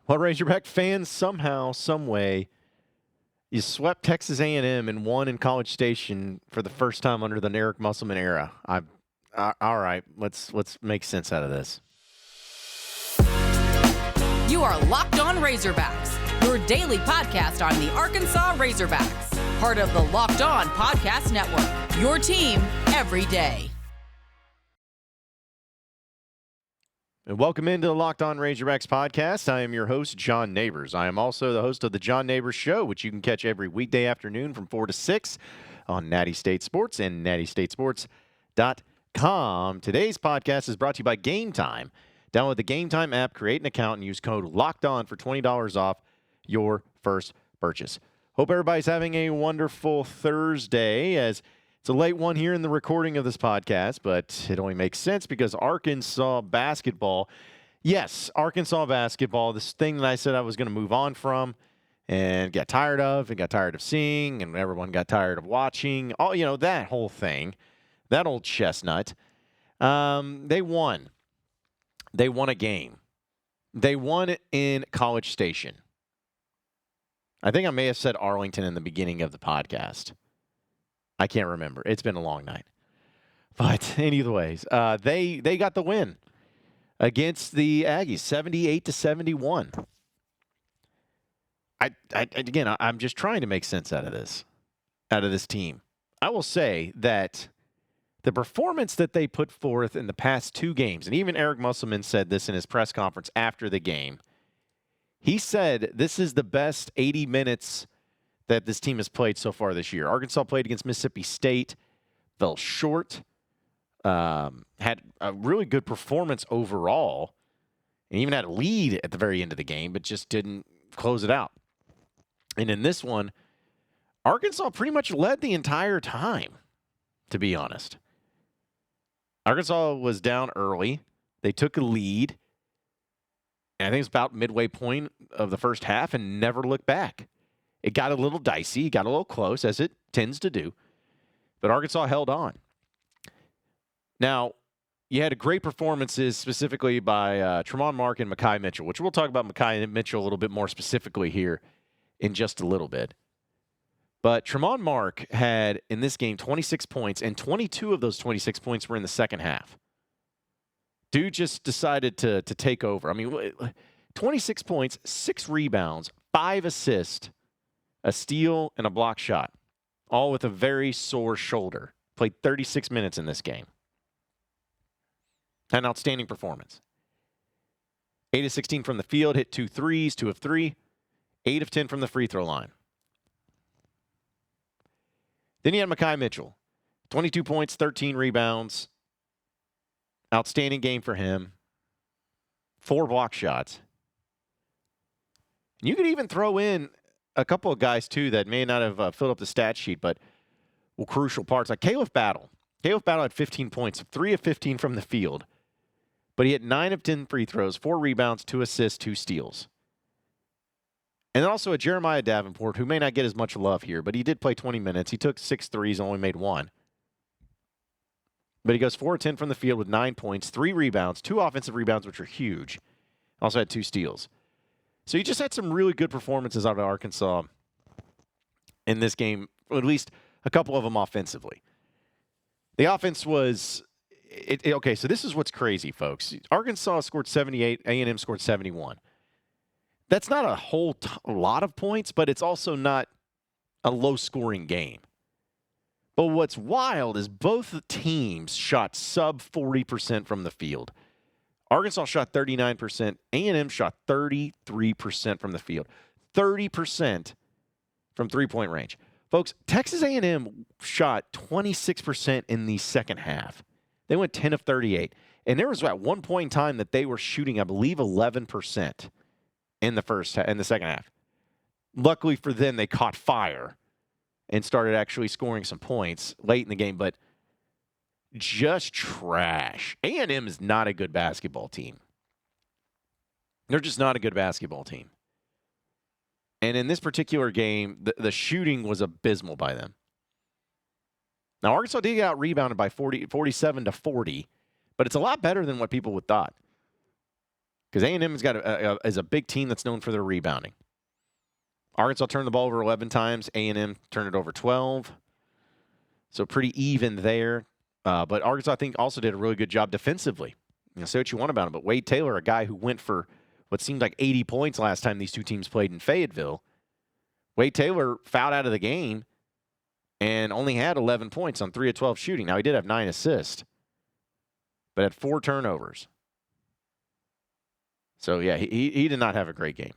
Well, Razorback fans, somehow, some way, you swept Texas A&M and won in College Station for the first time under the Eric Musselman era. All right, let's make sense out of this. You are Locked On Razorbacks, your daily podcast on the Arkansas Razorbacks, part of the Locked On Podcast Network, your team every day. And welcome into the Locked On Razorbacks podcast. I am your host, John Nabors. I am also the host of the John Nabors Show, which you can catch every weekday afternoon from 4 to 6 on Natty State Sports and nattystatesports.com. Today's podcast is brought to you by Gametime. Download the Gametime app, create an account, and use code LOCKEDON for $20 off your first purchase. Hope everybody's having a wonderful Thursday, as it's a late one here in the recording of this podcast, but it only makes sense because Arkansas basketball, yes, Arkansas basketball, this thing that I said I was going to move on from and got tired of and got tired of seeing and everyone got tired of watching, that whole thing, that old chestnut, they won. They won a game. They won it in College Station. I think I may have said Arlington in the beginning of the podcast. I can't remember. It's been a long night. But anyways, they got the win against the Aggies, 78-71. I'm just trying to make sense out of this team. I will say that the performance that they put forth in the past two games, and even Eric Musselman said this in his press conference after the game, he said this is the best 80 minutes that this team has played so far this year. Arkansas played against Mississippi State, fell short, had a really good performance overall, and even had a lead at the very end of the game, but just didn't close it out. And in this one, Arkansas pretty much led the entire time, to be honest. Arkansas was down early. They took a lead, and I think it was about midway point of the first half, and never looked back. It got a little dicey, got a little close, as it tends to do. But Arkansas held on. Now, you had great performances specifically by Tremont Mark and Makhi Mitchel, which we'll talk about Makhi Mitchel a little bit more specifically here in just a little bit. But Tremont Mark had, in this game, 26 points, and 22 of those 26 points were in the second half. Dude just decided to take over. I mean, 26 points, 6 rebounds, 5 assists, a steal, and a block shot, all with a very sore shoulder. Played 36 minutes in this game. An outstanding performance. 8 of 16 from the field, hit 2 threes, 2 of 3, 8 of 10 from the free throw line. Then you had Makhi Mitchel, 22 points, 13 rebounds. Outstanding game for him. 4 block shots. And you could even throw in a couple of guys, too, that may not have filled up the stat sheet, but were crucial parts. Like Caleb Battle. Caleb Battle had 15 points, 3 of 15 from the field. But he had 9 of 10 free throws, 4 rebounds, 2 assists, 2 steals. And then also a Jeremiah Davenport, who may not get as much love here, but he did play 20 minutes. He took 6 threes and only made 1. But he goes 4 of 10 from the field with 9 points, 3 rebounds, 2 offensive rebounds, which are huge. Also had 2 steals. So you just had some really good performances out of Arkansas in this game, or at least a couple of them offensively. The offense was okay, so this is what's crazy, folks. Arkansas scored 78, A&M scored 71. That's not a whole lot of points, but it's also not a low-scoring game. But what's wild is both teams shot sub 40% from the field. Arkansas shot 39%. A&M shot 33% from the field. 30% from three-point range. Folks, Texas A&M shot 26% in the second half. They went 10 of 38. And there was at one point in time that they were shooting, I believe, 11% in the second half. Luckily for them, they caught fire and started actually scoring some points late in the game, but just trash. A&M is not a good basketball team. They're just not a good basketball team. And in this particular game, the shooting was abysmal by them. Now, Arkansas did get out-rebounded by 47-40, but it's a lot better than what people would thought. Because A&M has got is a big team that's known for their rebounding. Arkansas turned the ball over 11 times. A&M turned it over 12. So pretty even there. But Arkansas, I think, also did a really good job defensively. Say what you want about him, but Wade Taylor, a guy who went for what seemed like 80 points last time these two teams played in Fayetteville, Wade Taylor fouled out of the game and only had 11 points on 3 of 12 shooting. Now, he did have 9 assists, but had 4 turnovers. So, yeah, he did not have a great game.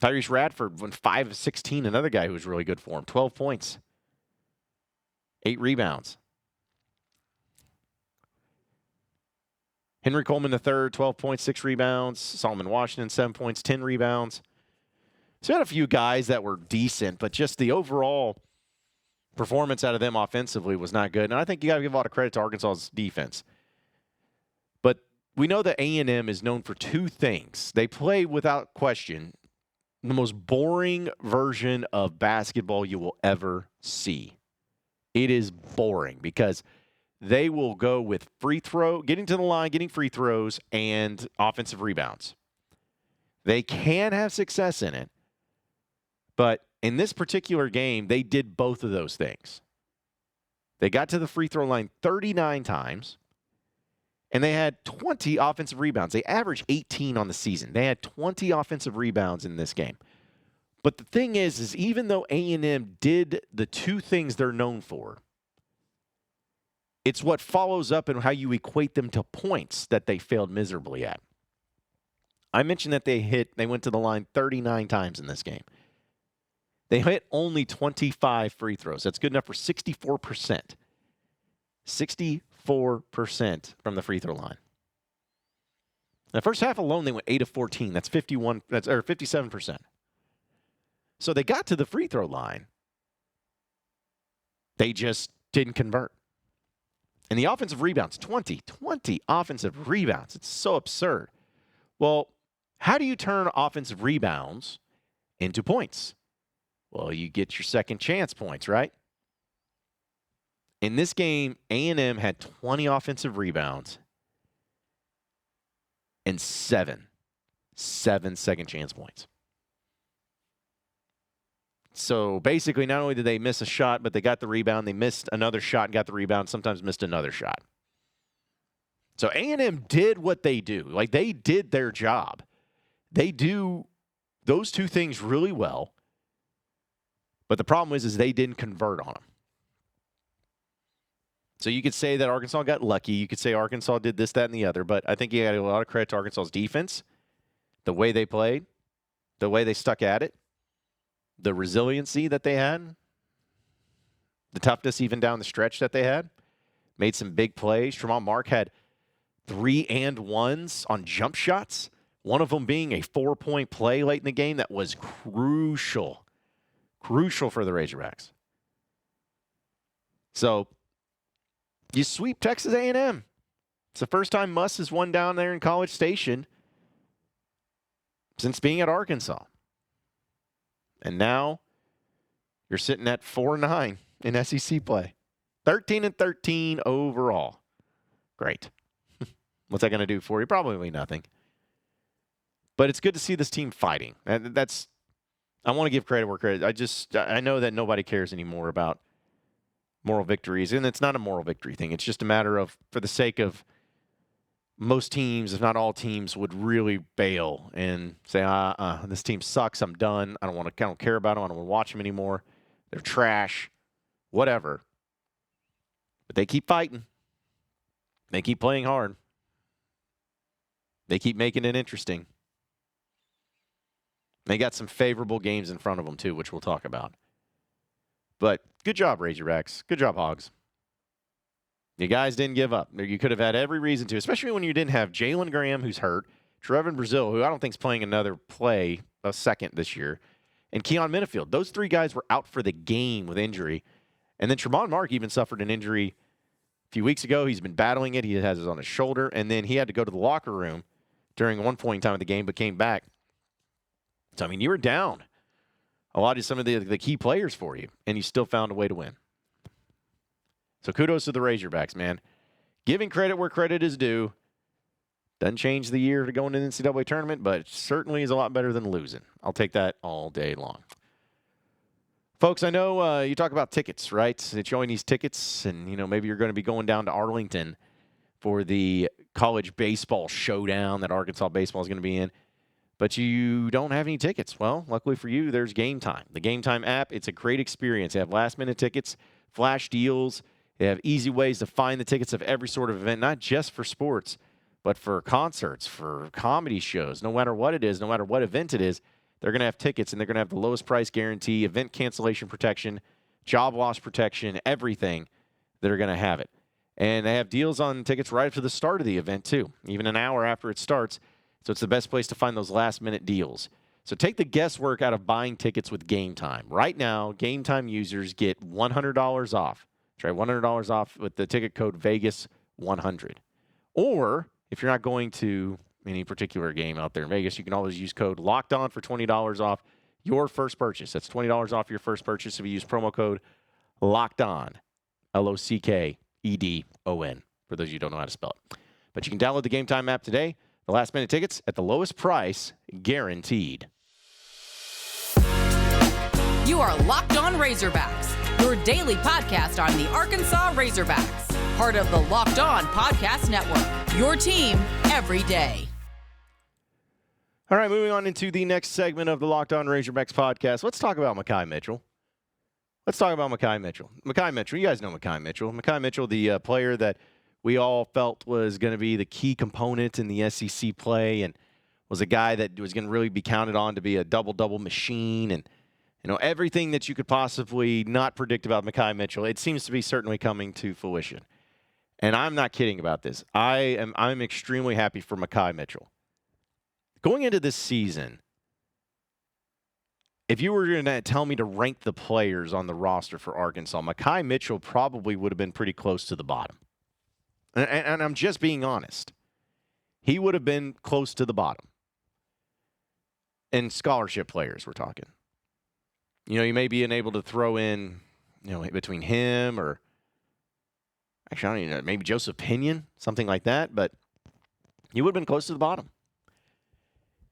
Tyrese Radford went 5 of 16, another guy who was really good for him, 12 points, 8 rebounds. Henry Coleman III, 12 points, 6 rebounds. Solomon Washington, 7 points, 10 rebounds. So we had a few guys that were decent, but just the overall performance out of them offensively was not good. And I think you got to give a lot of credit to Arkansas's defense. But we know that A&M is known for 2 things. They play, without question, the most boring version of basketball you will ever see. It is boring because they will go with getting to the line, getting free throws, and offensive rebounds. They can have success in it, but in this particular game, they did both of those things. They got to the free throw line 39 times, and they had 20 offensive rebounds. They averaged 18 on the season. They had 20 offensive rebounds in this game. But the thing is even though A&M did the 2 things they're known for, it's what follows up and how you equate them to points that they failed miserably at. I mentioned that they went to the line 39 times in this game. They hit only 25 free throws. That's good enough for 64%. 64% from the free throw line. In the first half alone, they went 8 of 14. That's 57%. So they got to the free throw line. They just didn't convert. And the offensive rebounds, 20 offensive rebounds. It's so absurd. Well, how do you turn offensive rebounds into points? Well, you get your second chance points, right? In this game, A&M had 20 offensive rebounds and 7 second chance points. So basically, not only did they miss a shot, but they got the rebound. They missed another shot and got the rebound, sometimes missed another shot. So A&M did what they do. Like, they did their job. They do those 2 things really well. But the problem is they didn't convert on them. So you could say that Arkansas got lucky. You could say Arkansas did this, that, and the other. But I think you got a lot of credit to Arkansas's defense, the way they played, the way they stuck at it, the resiliency that they had, the toughness even down the stretch that they had. Made some big plays. Tremont Mark had 3 and 1s on jump shots, one of them being a 4-point play late in the game that was crucial for the Razorbacks. So you sweep Texas A&M. It's the first time Muss has won down there in College Station since being at Arkansas. And now you're sitting at 4-9 in SEC play. 13-13 overall. Great. What's that going to do for you? Probably nothing. But it's good to see this team fighting. I want to give credit where credit. I know that nobody cares anymore about moral victories, and it's not a moral victory thing. It's just a matter of, for the sake of most teams, if not all teams, would really bail and say, this team sucks. I'm done. I don't care about them. I don't want to watch them anymore. They're trash. Whatever. But they keep fighting. They keep playing hard. They keep making it interesting. They got some favorable games in front of them, too, which we'll talk about. But good job, Razorbacks. Good job, Hogs. You guys didn't give up. You could have had every reason to, especially when you didn't have Jalen Graham, who's hurt, Trevin Brazil, who I don't think is playing another play a second this year, and Keon Minifield. Those 3 guys were out for the game with injury. And then Tremont Mark even suffered an injury a few weeks ago. He's been battling it. He has it on his shoulder. And then he had to go to the locker room during one point in time of the game, but came back. So, I mean, you were down a lot of some of the key players for you, and you still found a way to win. So kudos to the Razorbacks, man. Giving credit where credit is due. Doesn't change the year to go into the NCAA tournament, but certainly is a lot better than losing. I'll take that all day long. Folks, I know you talk about tickets, right? That you only need tickets, and maybe you're going to be going down to Arlington for the college baseball showdown that Arkansas baseball is going to be in, but you don't have any tickets. Well, luckily for you, there's Gametime. The Gametime app, it's a great experience. They have last-minute tickets, flash deals. They have easy ways to find the tickets of every sort of event, not just for sports, but for concerts, for comedy shows. No matter what it is, no matter what event it is, they're going to have tickets, and they're going to have the lowest price guarantee, event cancellation protection, job loss protection, everything. They're going to have it. And they have deals on tickets right after the start of the event, too, even an hour after it starts. So it's the best place to find those last-minute deals. So take the guesswork out of buying tickets with Gametime. Right now, Gametime users get $100 off. Try $100 off with the ticket code Vegas100. Or if you're not going to any particular game out there in Vegas, you can always use code LOCKEDON for $20 off your first purchase. That's $20 off your first purchase if you use promo code LOCKEDON, LOCKEDON, for those of you who don't know how to spell it. But you can download the Gametime app today. The last-minute tickets at the lowest price, guaranteed. You are Locked On Razorbacks, your daily podcast on the Arkansas Razorbacks. Part of the Locked On Podcast Network, your team every day. All right, moving on into the next segment of the Locked On Razorbacks podcast. Let's talk about Makhi Mitchel. Makhi Mitchel, you guys know Makhi Mitchel. Makhi Mitchel, the player that we all felt was going to be the key component in the SEC play and was a guy that was going to really be counted on to be a double-double machine and everything that you could possibly not predict about Makhi Mitchel. It seems to be certainly coming to fruition. And I'm not kidding about this. I'm extremely happy for Makhi Mitchel. Going into this season, if you were going to tell me to rank the players on the roster for Arkansas, Makhi Mitchel probably would have been pretty close to the bottom. And I'm just being honest. He would have been close to the bottom. And scholarship players, we're talking. You may be able to throw in, between him or, actually, I don't even know, maybe Joseph Pinion, something like that, but he would have been close to the bottom.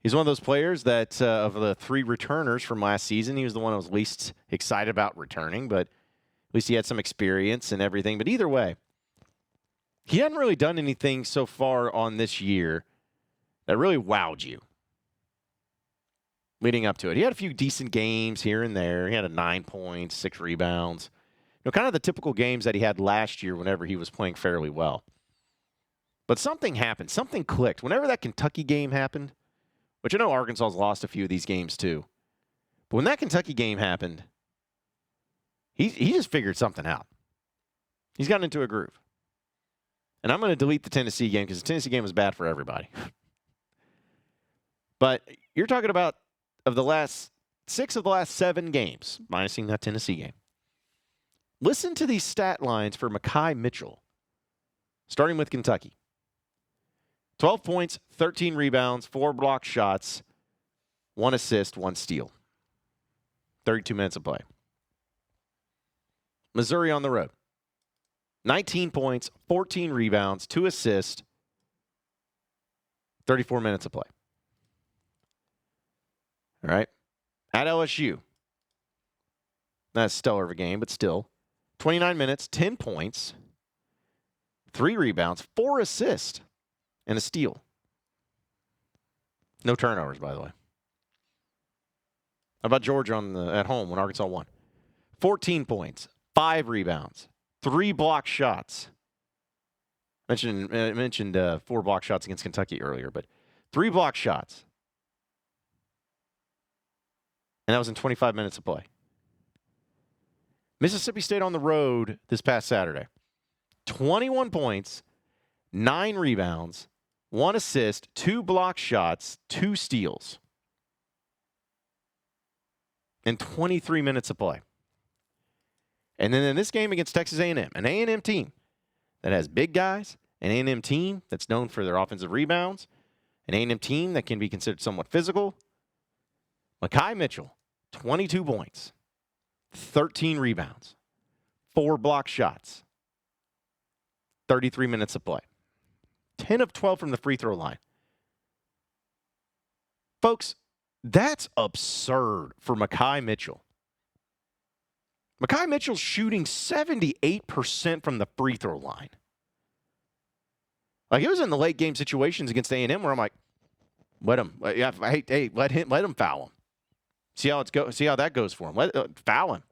He's one of those players that, of the three returners from last season, he was the one I was least excited about returning, but at least he had some experience and everything. But either way, he hadn't really done anything so far on this year that really wowed you leading up to it. He had a few decent games here and there. He had 9 points, 6 rebounds. Kind of the typical games that he had last year whenever he was playing fairly well. But something happened. Something clicked. Whenever that Kentucky game happened, which I know Arkansas's lost a few of these games too. But when that Kentucky game happened, he just figured something out. He's gotten into a groove. And I'm going to delete the Tennessee game because the Tennessee game was bad for everybody. But you're talking about of the last 6 of the last 7 games, minusing that Tennessee game. Listen to these stat lines for Makhi Mitchel, starting with Kentucky. 12 points, 13 rebounds, 4 block shots, 1 assist, 1 steal. 32 minutes of play. Missouri on the road. 19 points, 14 rebounds, 2 assists, 34 minutes of play. All right. At LSU. Not as stellar of a game, but still. 29 minutes, 10 points, 3 rebounds, 4 assists, and a steal. No turnovers, by the way. How about Georgia at home when Arkansas won? 14 points, 5 rebounds, 3 block shots. I mentioned 4 block shots against Kentucky earlier, but 3 block shots. And that was in 25 minutes of play. Mississippi State on the road this past Saturday. 21 points, 9 rebounds, 1 assist, 2 block shots, 2 steals. And 23 minutes of play. And then in this game against Texas A&M, an A&M team that has big guys, an A&M team that's known for their offensive rebounds, an A&M team that can be considered somewhat physical. Makhi Mitchel, 22 points, 13 rebounds, 4 block shots, 33 minutes of play. 10 of 12 from the free throw line. Folks, that's absurd for Makhi Mitchel. Makhi Mitchell's shooting 78% from the free throw line. Like, it was in the late game situations against A&M where I'm like, let him foul him. See how that goes for him. Foul him.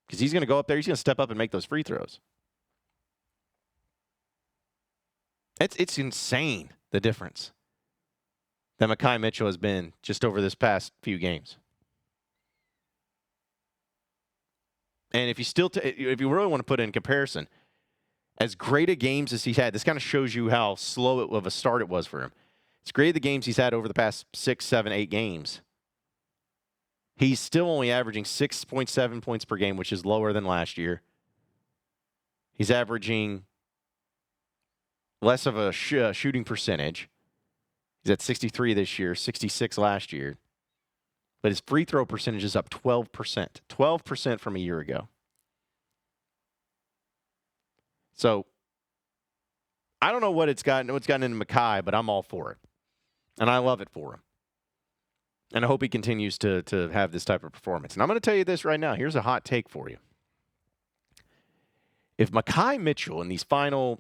Because he's going to go up there, he's going to step up and make those free throws. It's insane, the difference that Makhi Mitchel has been just over this past few games. And if you if you really want to put it in comparison, as great a games as he's had, this kind of shows you how slow of a start it was for him. It's great the games he's had over the past 6, 7, 8 games. He's still only averaging 6.7 points per game, which is lower than last year. He's averaging less of a shooting percentage. He's at 63 this year, 66 last year. But his free throw percentage is up 12%. 12% from a year ago. So, I don't know what's gotten into Makhi, but I'm all for it. And I love it for him. And I hope he continues to have this type of performance. And I'm going to tell you this right now. Here's a hot take for you. If Makhi Mitchel in these final,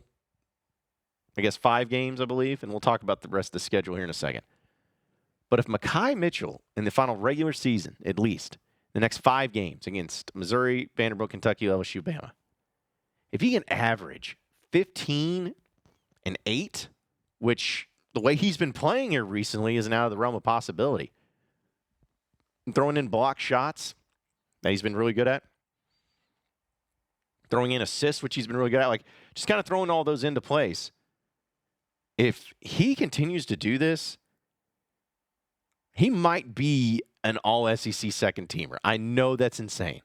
5 games, I believe, and we'll talk about the rest of the schedule here in a second. But if Makhi Mitchel in the final regular season, at least, the next 5 games against Missouri, Vanderbilt, Kentucky, LSU, Bama, if he can average 15 and 8, which the way he's been playing here recently isn't out of the realm of possibility. And throwing in block shots that he's been really good at. Throwing in assists, which he's been really good at. Like, just kind of throwing all those into place. If he continues to do this, he might be an all-SEC second teamer. I know that's insane.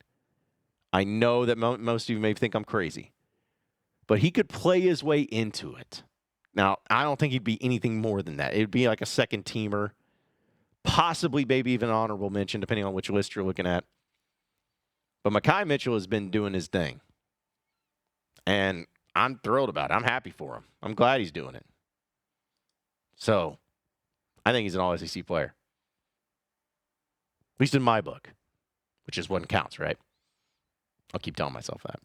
I know that most of you may think I'm crazy. But he could play his way into it. Now, I don't think he'd be anything more than that. It would be like a second teamer. Possibly maybe even an honorable mention, depending on which list you're looking at. But Makhi Mitchel has been doing his thing. And I'm thrilled about it. I'm happy for him. I'm glad he's doing it. So, I think he's an all-SEC player. At least in my book. Which is what counts, right? I'll keep telling myself that.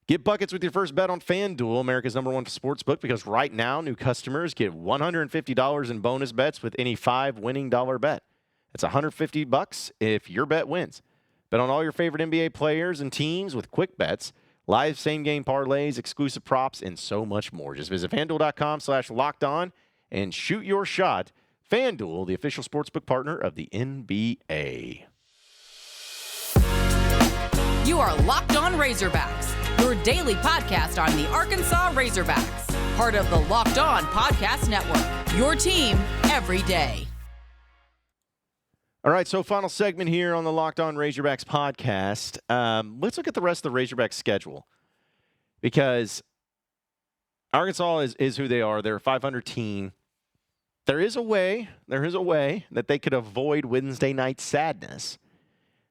Get buckets with your first bet on FanDuel, America's #1 sports book, because right now, new customers get $150 in bonus bets with any 5 winning dollar bet. That's $150 if your bet wins. Bet on all your favorite NBA players and teams with quick bets, live same-game parlays, exclusive props, and so much more. Just visit FanDuel.com/lockedon and shoot your shot. FanDuel, the official sportsbook partner of the NBA. You are Locked On Razorbacks, your daily podcast on the Arkansas Razorbacks, part of the Locked On Podcast Network, your team every day. All right, so final segment here on the Locked On Razorbacks podcast. Let's look at the rest of the Razorbacks schedule, because Arkansas is who they are. They're a 500 team. There is a way that they could avoid Wednesday night sadness.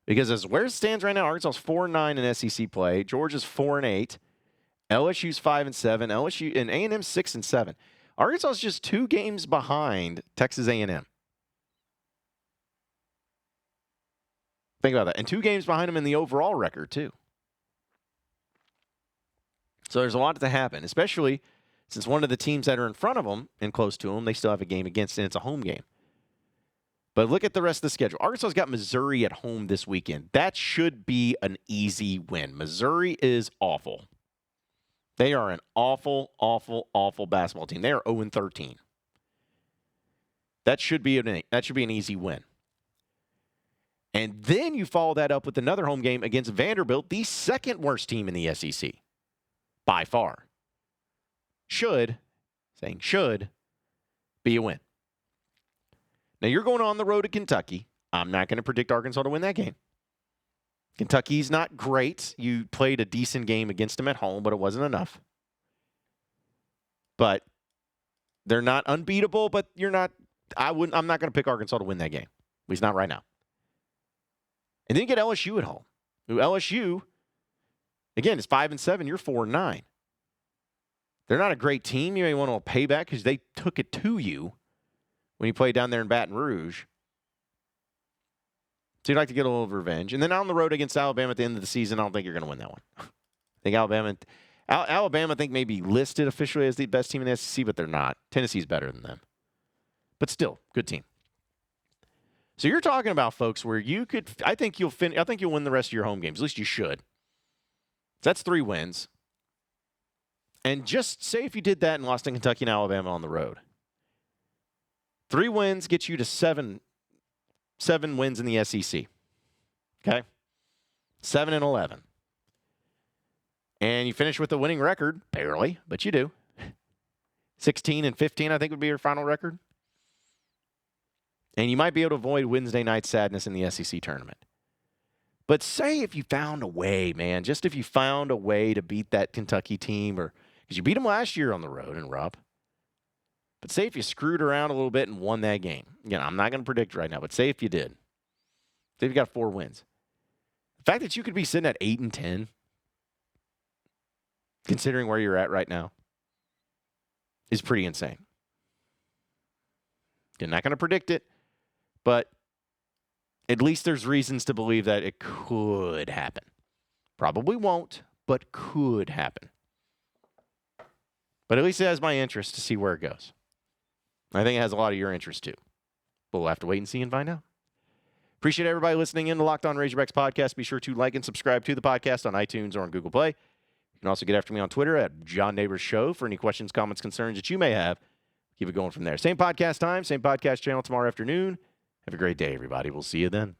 Because as where it stands right now, Arkansas's 4-9 in SEC play. Georgia's 4-8. LSU's 5-7. LSU and A&M's 6-7. Arkansas's just 2 games behind Texas A&M. Think about that. And 2 games behind them in the overall record, too. So there's a lot to happen, especially since one of the teams that are in front of them and close to them, they still have a game against, and it's a home game. But look at the rest of the schedule. Arkansas's got Missouri at home this weekend. That should be an easy win. Missouri is awful. They are an awful, awful, awful basketball team. They are 0-13. That should be an easy win. And then you follow that up with another home game against Vanderbilt, the second worst team in the SEC. By far. Should be a win. Now, you're going on the road to Kentucky. I'm not going to predict Arkansas to win that game. Kentucky's not great. You played a decent game against them at home, but it wasn't enough. But they're not unbeatable, but I'm not going to pick Arkansas to win that game. At least not right now. And then you get LSU at home. LSU, again, is 5-7. You're 4-9. They're not a great team. You may want to pay back because they took it to you when you played down there in Baton Rouge. So you'd like to get a little revenge. And then on the road against Alabama at the end of the season, I don't think you're going to win that one. I think Alabama, I think, may be listed officially as the best team in the SEC, but they're not. Tennessee's better than them. But still, good team. So you're talking about, folks, where you could – I think you'll win the rest of your home games. At least you should. That's 3 wins. And just say if you did that and lost to Kentucky and Alabama on the road. 3 wins get you to 7 wins in the SEC. Okay? 7-11. And you finish with a winning record, barely, but you do. 16-15, I think, would be your final record. And you might be able to avoid Wednesday night sadness in the SEC tournament. But say if you found a way, man, just if you found a way to beat that Kentucky team, or because you beat them last year on the road in Rupp. But say if you screwed around a little bit and won that game. You know, I'm not going to predict right now, but say if you did. Say if you got 4 wins. The fact that you could be sitting at 8-10, considering where you're at right now, is pretty insane. You're not going to predict it, but at least there's reasons to believe that it could happen. Probably won't, but could happen. But at least it has my interest to see where it goes. I think it has a lot of your interest too. But we'll have to wait and see and find out. Appreciate everybody listening in to Locked On Razorbacks podcast. Be sure to like and subscribe to the podcast on iTunes or on Google Play. You can also get after me on Twitter at John Nabors Show for any questions, comments, concerns that you may have. Keep it going from there. Same podcast time, same podcast channel tomorrow afternoon. Have a great day, everybody. We'll see you then.